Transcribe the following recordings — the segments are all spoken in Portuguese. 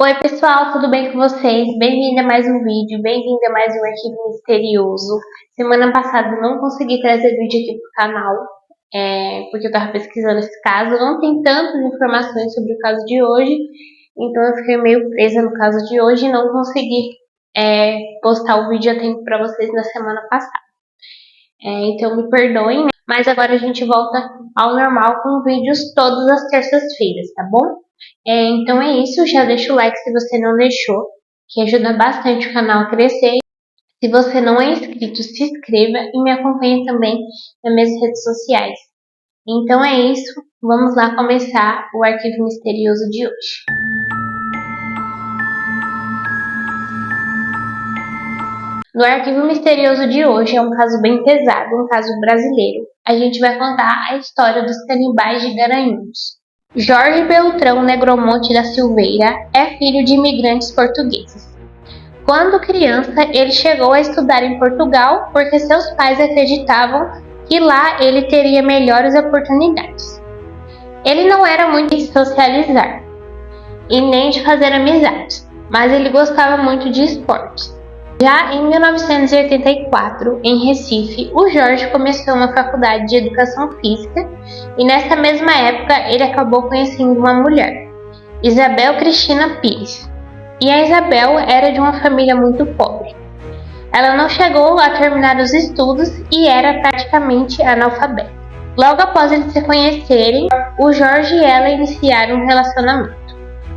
Oi pessoal, tudo bem com vocês? Bem-vindo a mais um vídeo, bem-vindo a mais um Arquivo Misterioso. Semana passada eu não consegui trazer vídeo aqui pro canal, porque eu tava pesquisando esse caso. Não tem tantas informações sobre o caso de hoje, então eu fiquei meio presa no caso de hoje e não consegui postar o vídeo a tempo para vocês na semana passada. Então me perdoem, né? Mas agora a gente volta ao normal com vídeos todas as terças-feiras, tá bom? Então é isso, já deixa o like se você não deixou, que ajuda bastante o canal a crescer. Se você não é inscrito, se inscreva e me acompanhe também nas minhas redes sociais. Então é isso, vamos lá começar o Arquivo Misterioso de hoje. No Arquivo Misterioso de hoje é um caso bem pesado, um caso brasileiro. A gente vai contar a história dos canibais de Garanhuns. Jorge Beltrão Negromonte da Silveira é filho de imigrantes portugueses. Quando criança, ele chegou a estudar em Portugal porque seus pais acreditavam que lá ele teria melhores oportunidades. Ele não era muito de socializar e nem de fazer amizades, mas ele gostava muito de esportes. Já em 1984, em Recife, o Jorge começou uma faculdade de educação física e nessa mesma época ele acabou conhecendo uma mulher, Isabel Cristina Pires. E a Isabel era de uma família muito pobre. Ela não chegou a terminar os estudos e era praticamente analfabeta. Logo após eles se conhecerem, o Jorge e ela iniciaram um relacionamento.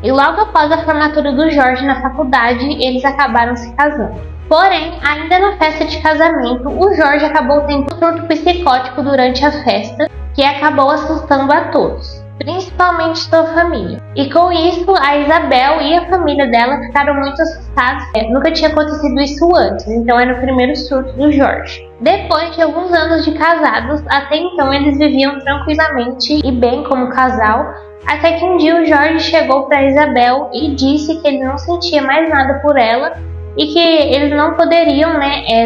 E logo após a formatura do Jorge na faculdade, eles acabaram se casando. Porém, ainda na festa de casamento, o Jorge acabou tendo um surto psicótico durante a festa, que acabou assustando a todos, principalmente sua família. E com isso, a Isabel e a família dela ficaram muito assustados. Nunca tinha acontecido isso antes, então era o primeiro surto do Jorge. Depois de alguns anos de casados, até então eles viviam tranquilamente e bem como casal, até que um dia o Jorge chegou para Isabel e disse que ele não sentia mais nada por ela e que eles não poderiam,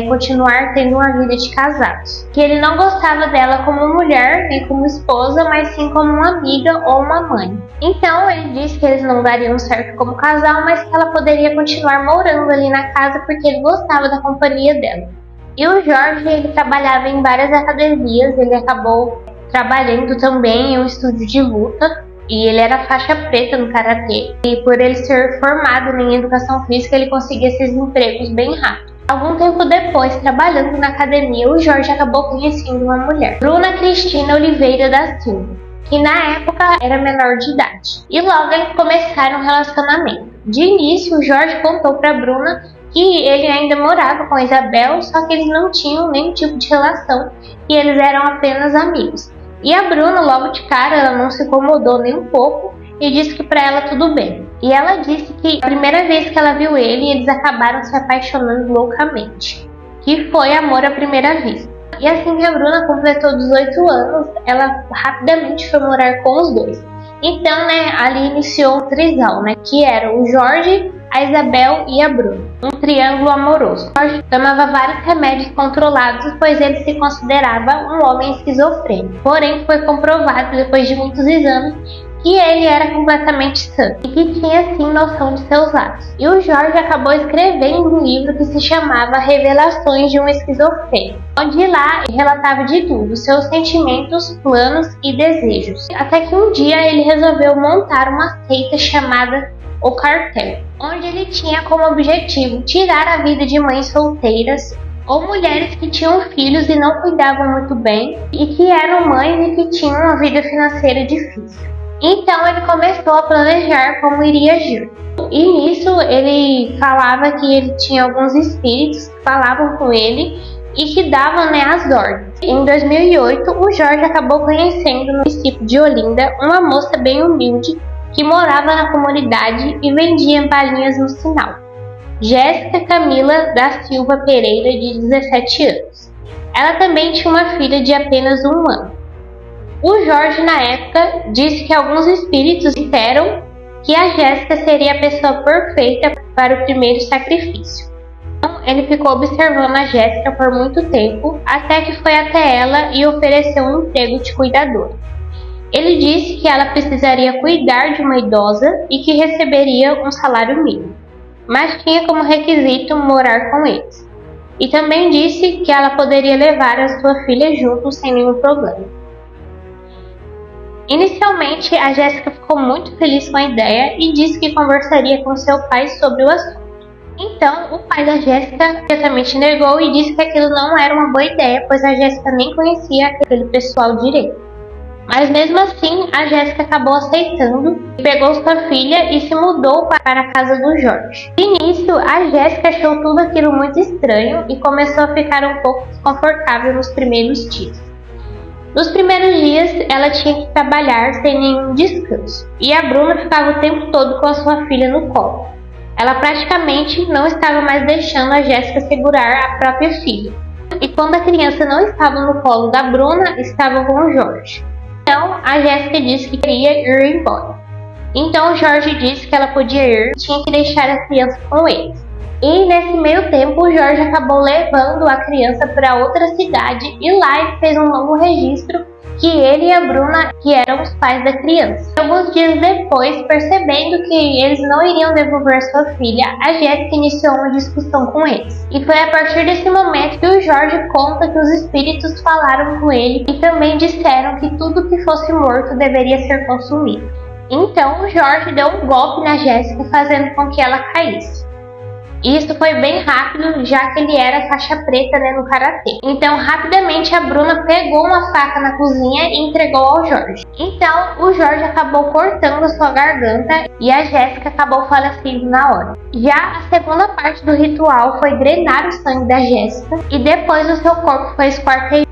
continuar tendo uma vida de casados. Que ele não gostava dela como mulher, nem como esposa, mas sim como uma amiga ou uma mãe. Então ele disse que eles não dariam certo como casal, mas que ela poderia continuar morando ali na casa porque ele gostava da companhia dela. E o Jorge, ele trabalhava em várias academias, ele acabou trabalhando também em um estúdio de luta. E ele era faixa preta no karatê. E por ele ser formado em educação física, ele conseguia esses empregos bem rápido. Algum tempo depois, trabalhando na academia, o Jorge acabou conhecendo uma mulher, Bruna Cristina Oliveira da Silva, que na época era menor de idade. E logo eles começaram um relacionamento. De início, o Jorge contou para Bruna que ele ainda morava com a Isabel, só que eles não tinham nenhum tipo de relação e eles eram apenas amigos. E a Bruna, logo de cara, ela não se incomodou nem um pouco e disse que para ela tudo bem. E ela disse que a primeira vez que ela viu ele, eles acabaram se apaixonando loucamente, que foi amor à primeira vista. E assim que a Bruna completou 18 anos, ela rapidamente foi morar com os dois. Então, ali iniciou o trisal, que era o Jorge, a Isabel e a Bruna. Um triângulo amoroso. Jorge tomava vários remédios controlados, pois ele se considerava um homem esquizofrênico. Porém, foi comprovado, depois de muitos exames, que ele era completamente sã e que tinha sim noção de seus atos. E o Jorge acabou escrevendo um livro que se chamava Revelações de um Esquizofrênico, onde lá ele relatava de tudo, seus sentimentos, planos e desejos. Até que um dia ele resolveu montar uma seita chamada O Cartel, onde ele tinha como objetivo tirar a vida de mães solteiras ou mulheres que tinham filhos e não cuidavam muito bem e que eram mães e que tinham uma vida financeira difícil. Então ele começou a planejar como iria agir. E nisso ele falava que ele tinha alguns espíritos que falavam com ele e que davam as ordens. Em 2008, o Jorge acabou conhecendo no município de Olinda uma moça bem humilde que morava na comunidade e vendia balinhas no sinal. Jéssica Camila da Silva Pereira, de 17 anos. Ela também tinha uma filha de apenas 1 ano. O Jorge, na época, disse que alguns espíritos disseram que a Jéssica seria a pessoa perfeita para o primeiro sacrifício. Então, ele ficou observando a Jéssica por muito tempo, até que foi até ela e ofereceu um emprego de cuidadora. Ele disse que ela precisaria cuidar de uma idosa e que receberia um salário mínimo, mas tinha como requisito morar com eles. E também disse que ela poderia levar a sua filha junto sem nenhum problema. Inicialmente, a Jéssica ficou muito feliz com a ideia e disse que conversaria com seu pai sobre o assunto. Então, o pai da Jéssica imediatamente negou e disse que aquilo não era uma boa ideia, pois a Jéssica nem conhecia aquele pessoal direito. Mas mesmo assim, a Jéssica acabou aceitando, pegou sua filha e se mudou para a casa do Jorge. De início, a Jéssica achou tudo aquilo muito estranho e começou a ficar um pouco desconfortável nos primeiros dias. Nos primeiros dias, ela tinha que trabalhar sem nenhum descanso, e a Bruna ficava o tempo todo com a sua filha no colo. Ela praticamente não estava mais deixando a Jéssica segurar a própria filha. E quando a criança não estava no colo da Bruna, estava com o Jorge. Então, a Jéssica disse que queria ir embora. Então, o Jorge disse que ela podia ir e tinha que deixar a criança com eles. E nesse meio tempo, o Jorge acabou levando a criança para outra cidade e lá ele fez um novo registro que ele e a Bruna que eram os pais da criança. Alguns dias depois, percebendo que eles não iriam devolver sua filha, a Jéssica iniciou uma discussão com eles. E foi a partir desse momento que o Jorge conta que os espíritos falaram com ele e também disseram que tudo que fosse morto deveria ser consumido. Então o Jorge deu um golpe na Jéssica, fazendo com que ela caísse. E isso foi bem rápido, já que ele era faixa preta, no karatê. Então, rapidamente, a Bruna pegou uma faca na cozinha e entregou ao Jorge. Então, o Jorge acabou cortando sua garganta e a Jéssica acabou falecendo na hora. Já a segunda parte do ritual foi drenar o sangue da Jéssica e depois o seu corpo foi esquartejado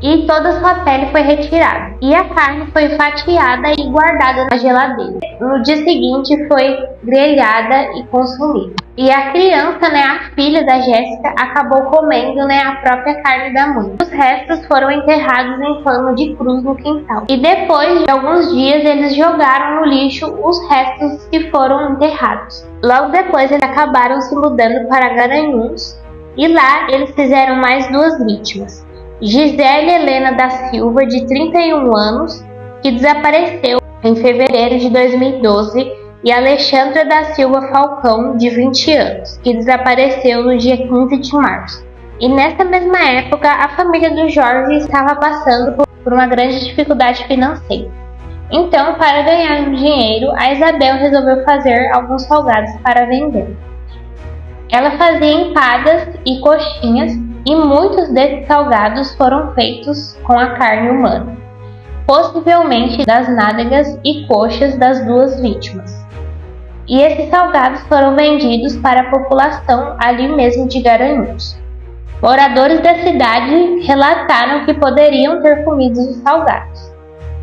e toda a sua pele foi retirada. E a carne foi fatiada e guardada na geladeira. No dia seguinte foi grelhada e consumida. E a criança, a filha da Jéssica, acabou comendo, a própria carne da mãe. Os restos foram enterrados em forma de cruz no quintal. E depois de alguns dias, eles jogaram no lixo os restos que foram enterrados. Logo depois, eles acabaram se mudando para Garanhuns. E lá, eles fizeram mais 2 vítimas. Gisele Helena da Silva, de 31 anos, que desapareceu em fevereiro de 2012, e Alexandra da Silva Falcão, de 20 anos, que desapareceu no dia 15 de março. E nessa mesma época, a família do Jorge estava passando por uma grande dificuldade financeira. Então, para ganhar dinheiro, a Isabel resolveu fazer alguns salgados para vender. Ela fazia empadas e coxinhas, e muitos desses salgados foram feitos com a carne humana, possivelmente das nádegas e coxas das 2 vítimas. E esses salgados foram vendidos para a população ali mesmo de Garanhuns. Moradores da cidade relataram que poderiam ter comido os salgados.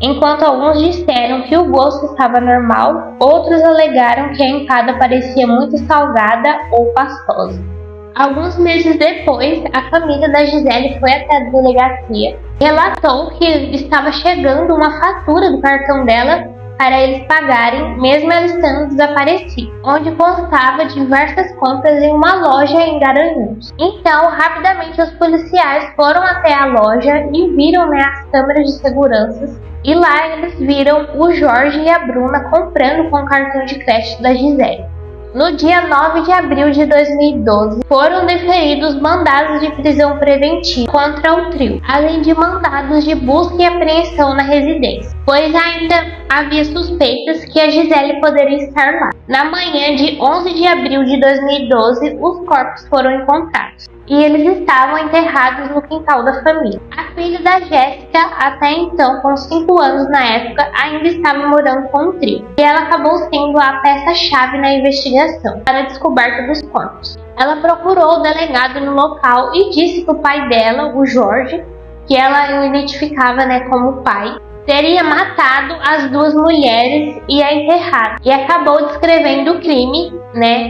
Enquanto alguns disseram que o gosto estava normal, outros alegaram que a empada parecia muito salgada ou pastosa. Alguns meses depois, a família da Gisele foi até a delegacia e relatou que estava chegando uma fatura do cartão dela para eles pagarem, mesmo ela estando desaparecida, onde constava diversas compras em uma loja em Garanhuns. Então, rapidamente os policiais foram até a loja e viram as câmeras de segurança, e lá eles viram o Jorge e a Bruna comprando com o cartão de crédito da Gisele. No dia 9 de abril de 2012, foram deferidos mandados de prisão preventiva contra o trio, além de mandados de busca e apreensão na residência, pois ainda havia suspeitas que a Gisele poderia estar lá. Na manhã de 11 de abril de 2012, os corpos foram encontrados e eles estavam enterrados no quintal da família. A filha da Jéssica, até então com 5 anos na época, ainda estava morando com o trio, e ela acabou sendo a peça-chave na investigação para a descoberta dos corpos. Ela procurou o delegado no local e disse que o pai dela, o Jorge, que ela o identificava como pai, teria matado as 2 mulheres e a enterrado, e acabou descrevendo o crime,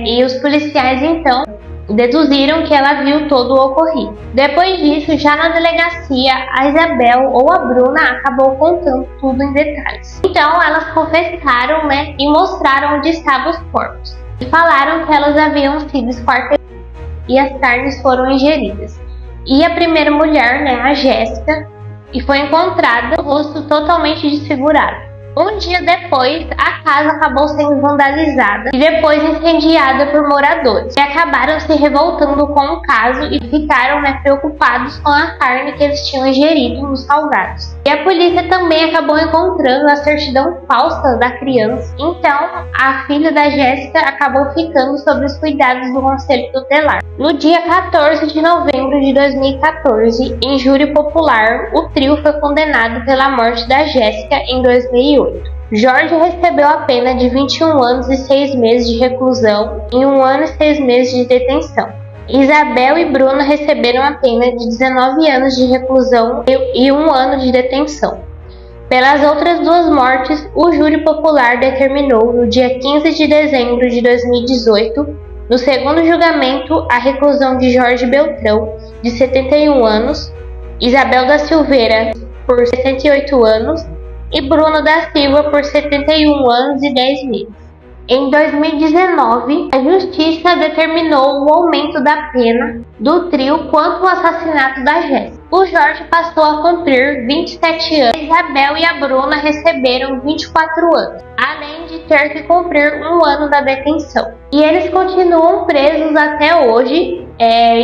e os policiais então deduziram que ela viu todo o ocorrido. Depois disso, já na delegacia, a Isabel ou a Bruna acabou contando tudo em detalhes. Então elas confessaram, e mostraram onde estavam os corpos. E falaram que elas haviam sido esquartejadas e as carnes foram ingeridas. E a primeira mulher, a Jéssica, e foi encontrada o rosto totalmente desfigurado. Um dia depois, a casa acabou sendo vandalizada e depois incendiada por moradores, que acabaram se revoltando com o caso e ficaram preocupados com a carne que eles tinham ingerido nos salgados. E a polícia também acabou encontrando a certidão falsa da criança, então a filha da Jéssica acabou ficando sob os cuidados do Conselho Tutelar. No dia 14 de novembro de 2014, em júri popular, o trio foi condenado pela morte da Jéssica em 2008. Jorge recebeu a pena de 21 anos e 6 meses de reclusão e 1 ano e 6 meses de detenção. Isabel e Bruna receberam a pena de 19 anos de reclusão e 1 ano de detenção. Pelas outras duas mortes, o júri popular determinou, no dia 15 de dezembro de 2018, no segundo julgamento, a reclusão de Jorge Beltrão, de 71 anos, Isabel da Silveira, por 68 anos, e Bruno da Silva por 71 anos e 10 meses. Em 2019, a Justiça determinou o aumento da pena do trio quanto ao assassinato da Jéssica. O Jorge passou a cumprir 27 anos, a Isabel e a Bruna receberam 24 anos, além de ter que cumprir 1 ano da detenção. E eles continuam presos até hoje,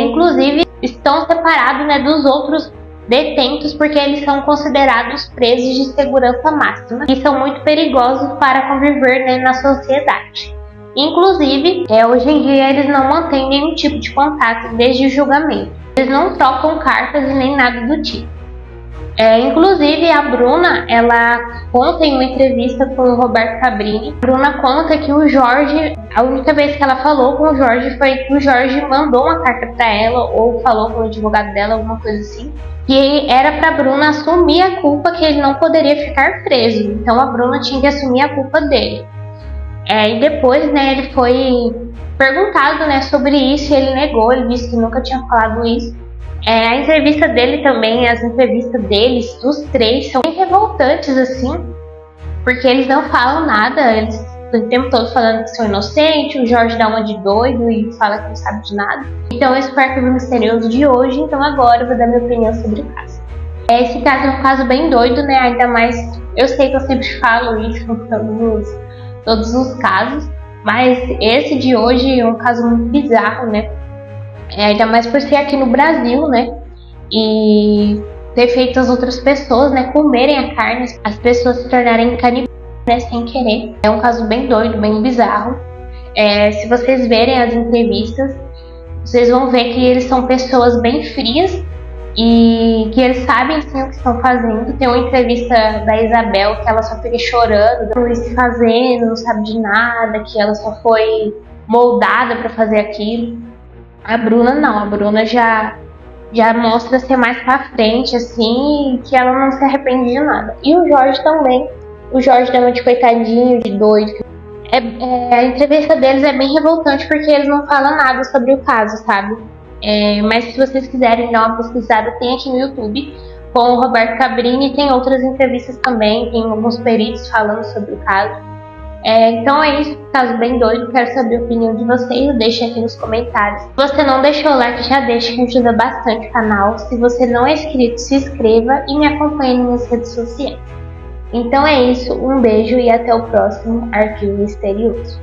inclusive estão separados dos outros detentos porque eles são considerados presos de segurança máxima e são muito perigosos para conviver na sociedade. Inclusive, hoje em dia eles não mantêm nenhum tipo de contato desde o julgamento. Eles não trocam cartas e nem nada do tipo. Inclusive, a Bruna, ela conta em uma entrevista com o Roberto Cabrini, a Bruna conta que o Jorge, a única vez que ela falou com o Jorge foi que o Jorge mandou uma carta para ela ou falou com o advogado dela, alguma coisa assim, que era para a Bruna assumir a culpa, que ele não poderia ficar preso. Então a Bruna tinha que assumir a culpa dele. E depois, ele foi perguntado, sobre isso e ele negou, ele disse que nunca tinha falado isso. A entrevista dele também, as entrevistas deles, dos três, são bem revoltantes, assim, porque eles não falam nada, eles o tempo todo falando que são inocentes, o Jorge dá uma de doido e fala que não sabe de nada. Então esse foi o Arquivo Misterioso de hoje, então agora eu vou dar minha opinião sobre o caso. Esse caso é um caso bem doido, ainda mais, eu sei que eu sempre falo isso em todos os casos, mas esse de hoje é um caso muito bizarro, ainda mais por ser aqui no Brasil, e ter feito as outras pessoas, comerem a carne, as pessoas se tornarem canibais, sem querer. É um caso bem doido, bem bizarro. Se vocês verem as entrevistas, vocês vão ver que eles são pessoas bem frias e que eles sabem sim o que estão fazendo. Tem uma entrevista da Isabel que ela só fica chorando, não se fazendo, não sabe de nada, que ela só foi moldada para fazer aquilo. A Bruna não, a Bruna já mostra ser mais pra frente, assim, que ela não se arrepende de nada. E o Jorge também. O Jorge dá uma de coitadinho, de doido. A entrevista deles é bem revoltante porque eles não falam nada sobre o caso, sabe? Mas se vocês quiserem dar uma pesquisada, tem aqui no YouTube com o Roberto Cabrini, tem outras entrevistas também, tem alguns peritos falando sobre o caso. Então é isso, caso bem doido, quero saber a opinião de vocês, deixe aqui nos comentários. Se você não deixou o like, já deixa, que ajuda bastante o canal. Se você não é inscrito, se inscreva e me acompanhe nas minhas redes sociais. Então é isso, um beijo e até o próximo Arquivo Misterioso.